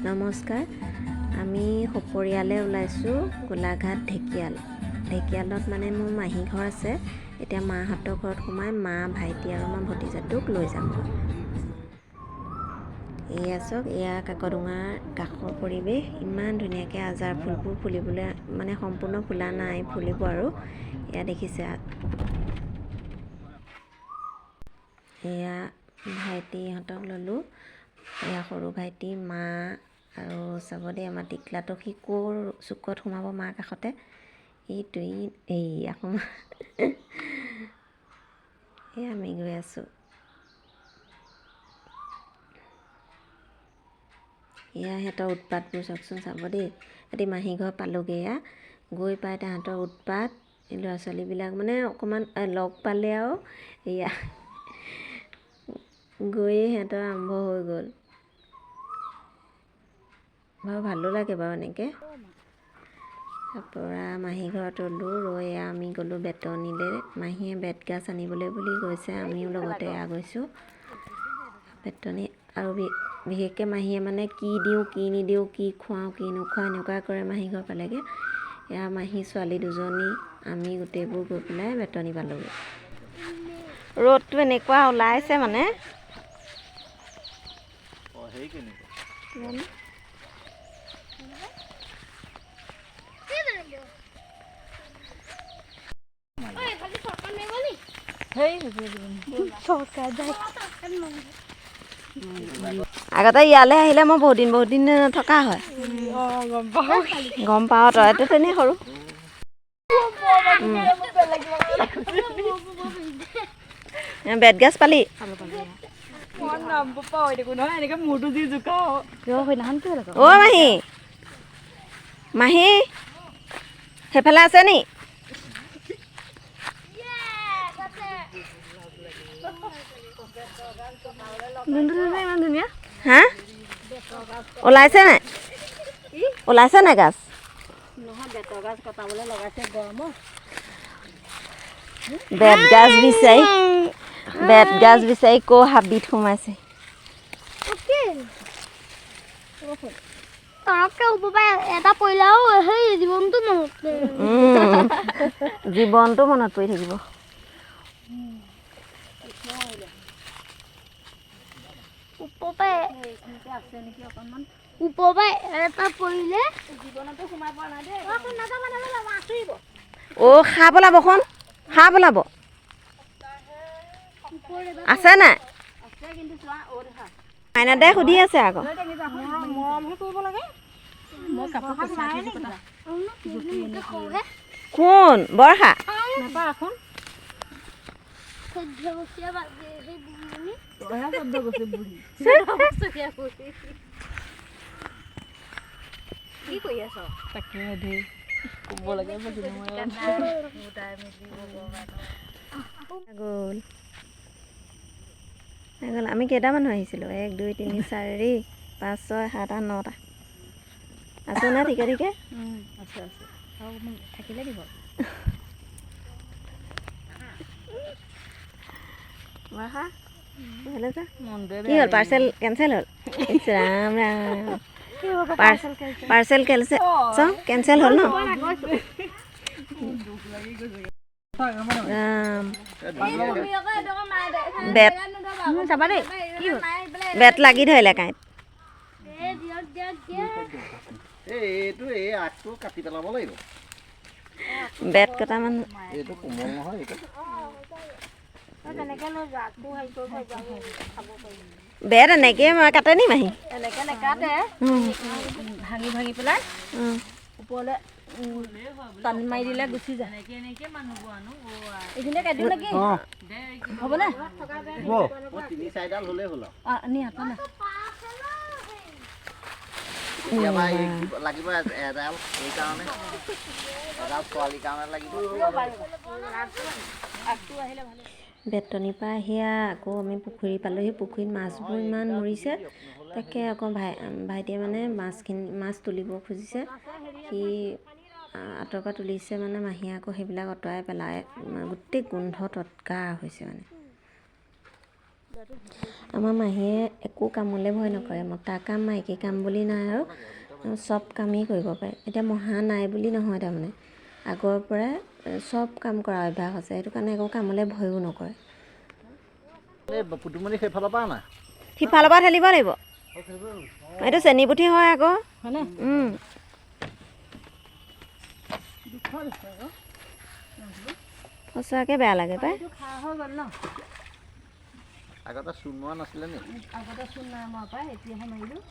নমস্কাৰ। আমি সপৰিয়ালে ওলাইছোঁ গোলাঘাট ঢেকিয়ালত মানে মোৰ মাহী ঘৰ আছে। এতিয়া মাহঁতৰ ঘৰত সোমাই মা, ভাইটি আৰু আমাৰ ভতিজাটোক লৈ যাম। এয়া চাওক, এয়া কাকডোঙাৰ কাষৰ পৰিৱেশ। ইমান ধুনীয়াকৈ আজাৰ ফুলবোৰ ফুলিবলৈ মানে সম্পূৰ্ণ ফুলা নাই, ফুলিব আৰু। এয়া দেখিছে, এয়া ভাইটিহঁতক ল'লোঁ। এয়া সৰু ভাইটি, মা আৰু চাব দেই, আমাৰ টিকলাটো সি ক'ৰ চুকত সোমাব মাৰ কাষতে। এই আকৌ এই আমি গৈ আছোঁ। এয়া সিহঁতৰ উৎপাতবোৰ চাওকচোন, চাব দেই। সিহঁতি মাহী ঘৰ পালোগৈ। এয়া গৈ পাই তাহাঁতৰ উৎপাত, এই ল'ৰা ছোৱালীবিলাক মানে অকণমান লগ পালে আৰু এয়া গৈয়ে সিহঁতৰ আৰম্ভ হৈ গ'ল। বাৰু ভালো লাগে বাৰু এনেকৈ। তাৰপৰা মাহী ঘৰত ৰ'লোঁ, ৰৈ আমি গ'লোঁ বেতনিলৈ। মাহীয়ে বেতগাজ আনিবলৈ বুলি গৈছে, আমিও লগতে গৈছোঁ বেতনি। আৰু বিশেষকৈ মাহীয়ে মানে কি দিওঁ কি নিদিওঁ, কি খুৱাওঁ কি নোখুৱাওঁ, এনেকুৱা কৰে। মাহী ঘৰ পালেগৈ। এয়া মাহী ছোৱালী দুজনী, আমি গোটেইবোৰ গৈ পেলাই বেতনি পালোগৈ। ৰ'দটো এনেকুৱা ওলাইছে মানে আগতে ইয়ালৈ আহিলে মই বহুত দিন থকা হয়। গম পাওঁ, তইতো তেনেই সৰু। বেতগাজ পালি? অ' মাহী সেইফালে আছে নি? ইমান ধুনীয়া। হা, ওলাইছে নাই? ওলাইছে নাই গাছ? বেতগাজ বিচাৰি ক'ৰ হাবিত সোমাইছে। জীৱনটো মনত পৰি থাকিব। অ' সাপ ওলাব শুন, সাপ ওলাব। আছে নাই? মাইনাদাই সুধি আছে আকৌ। কোন বৰষা? কি কৰি আছ? গ'ল। আমি কেইটা মানুহ আহিছিলোঁ? 1 2 3 4 5 6 7 8 9টা। আছোঁ না ঠিকে? থাকিলে দিব। কি হ'ল? পাৰ্চেল কেঞ্চেল হ'ল? ৰাম ৰাম, পাৰ্চেল কেঞ্চেল হ'ল ন? বেট লাগি ধৰিলে কাঁইট। বেট কটা মানুহ বেট এনেকৈ কাটে নি মাহী? ভাঙি পেলাই ওপৰলৈ টানি মাৰি দিলে গুচি যায়। এইখিনিতে কাটিও নেকি? হ'বনে? বেতনিৰ পৰা আহি আকৌ আমি পুখুৰী পালোঁহি। পুখুৰীত মাছবোৰ ইমান মৰিছে। তাকে আকৌ ভাইটিয়ে মানে মাছ তুলিব খুজিছে। সি আঁতৰৰ পৰা তুলিছে মানে মাহীয়ে আকৌ সেইবিলাক আঁতৰাই পেলাই, গোটেই গোন্ধ তটকা হৈছে মানে। আমাৰ মাহীয়ে একো কামলৈ ভয় নকৰে, মতা কাম মাইকী কাম বুলি নাই আৰু চব কামেই কৰিব পাৰে। এতিয়া মহা নাই বুলি নহয়, তাৰমানে আগৰ পৰাই চব কাম কৰা অভ্যাস আছে, সেইটো কাৰণে একো কামলৈ ভয়ো নকৰে। সিফালৰ পৰা ঠেলিব লাগিব, এইটো চেনী পুঠি হয় আকৌ। সঁচাকৈ বেয়া লাগে পাই। আগতে চূণ মৰা নাছিলে নি? আগতে চূণ নাই মৰা পাই, এতিয়াহে মাৰিলোঁ।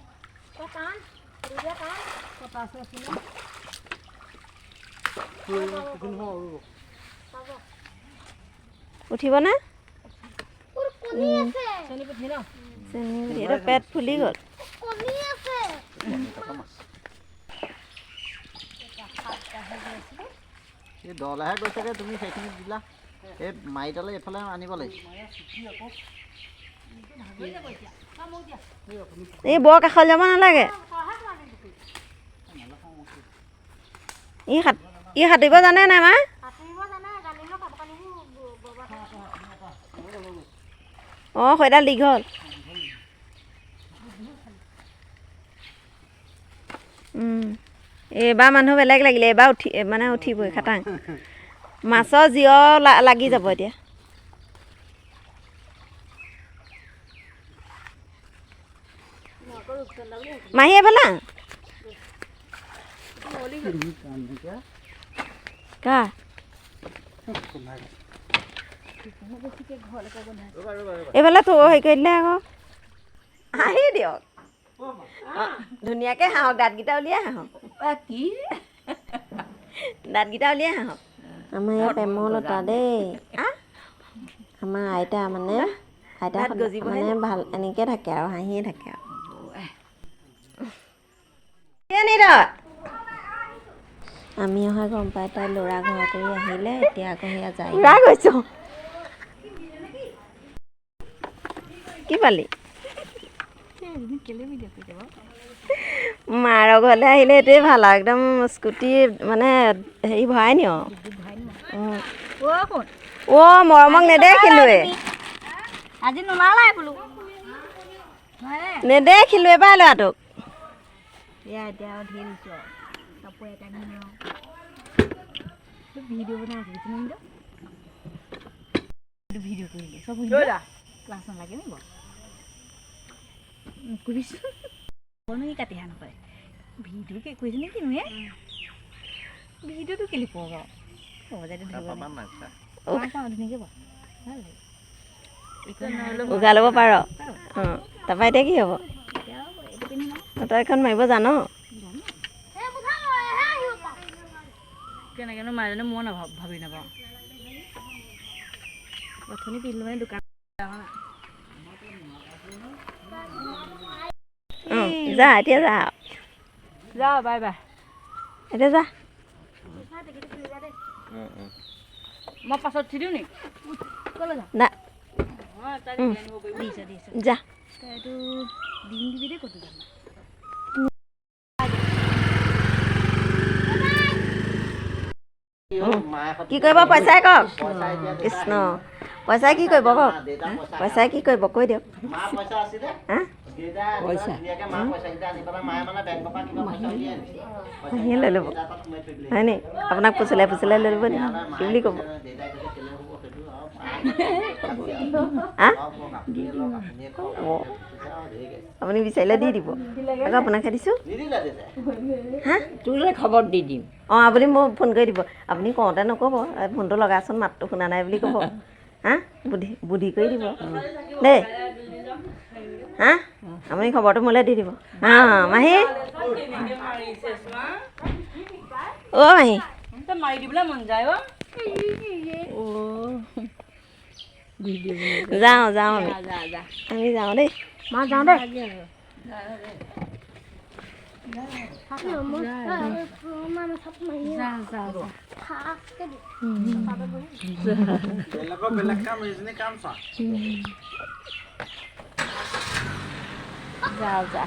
উঠিব নে? চেনী পুঠি ন? চেনী পুঠি, এইটো পেট ফুলি গ'ল। এই দলাহে গৈছেগৈ, তুমি সেইখিনি দিলা। এই মাৰিডালে এইফালে আনিব লাগিব। এই বৰ কাষলৈ যাব নালাগে। ই সাঁতুৰিব জানে নাই মা? অঁ, সেইডাল দীঘল। এইবাৰ মানুহ বেলেগ লাগিলে, এইবাৰ উঠিবই খাটাং। মাছৰ জীৱ লাগি যাব এতিয়া। মাহী এইফালে কা এইফালে তো হেৰি কৰি দিলে আকৌ। হাঁহি দিয়ক, ধুনীয়াকৈ হাঁহক, দাঁতকেইটা উলিয়াই হাঁহক। কি দাঁতকেইটা উলিয়াই হাঁহক। আমাৰ ইয়াত প্ৰেমলতা দেই। আমাৰ আইতা মানে ভাল এনেকৈ থাকে আৰু হাঁহিয়ে থাকে আৰু। আমি অহা গম পাই তাই ল'ৰা ঘৰত আহিলে, এতিয়া আকৌ সেয়া যায় গৈছ। কি পালি? মাৰ ঘৰলৈ আহিলে এইটোৱে ভাল আৰু, একদম স্কুটি মানে হেৰি ভৰাই নিয়। অ' মৰমক নেদেখিলোৱে, আজি নোলালাই বোলো, নেদেখিলোৱে পাই ল'ৰাটোক। এতিয়া ধেৰ দিছোঁ আৰু কাপোৰ এটা নিওঁ, ভিডিঅ' বনাই আছোঁ, ভিডিঅ' কৰিলে চব ক্লাছ নালাগে নি বাৰু কৰিছোঁ কোনো কাটি হান কৰে। ভিডিঅ' কৰিছে নে কিনো ভিডিঅ'টো কেলি পাওঁ বাৰু ধুনীয়াকৈ বাৰু ভাল লাগে। উঘাই ল'ব পাৰ। অঁ, তাৰপৰা এতিয়া কি হ'ব? তই এখন মাৰিব জান? কেনেকৈনো মাৰিলেনো মই ভাবি নাপাওঁ। অথনি পিন্ধিলোঁ মানে দোকান যা, এতিয়া যা, যা, বাই বাই, এতিয়া যা। মই পাছত উঠি দিওঁ নি? ক'লৈ যাম? যা, এইটো দিন দিবি দেই, ক'তো যাম। কি কৰিব পইচাই কওক? কৃষ্ণ, পইচাই কি কৰিব কওক? পইচাই কি কৰিব কৈ দিয়ক। মাহীয়ে লৈ ল'ব হয় নি? আপোনাক পুচলাই পুচলাই লৈ ল'ব নি? কি বুলি ক'ব? আপুনি বিচাৰিলে দি দিব, আকৌ আপোনাকহে দিছোঁ। হা, তোলৈ খবৰ দি দিম। অঁ, আপুনি মোক ফোন কৰি দিব। আপুনি কওঁতে নক'ব, ফোনটো লগাচোন, মাতটো শুনা নাই বুলি ক'ব। হা, বুদ্ধি কৰি দিব দেই। হা, আপুনি খবৰটো মোলৈ দি দিব। অঁ, মাহী, অ' মাহী, মাৰি দিবলৈ মন যায় অ'। যাওঁ আমি যাওঁ দেই। মা যাওঁ দেই। যা।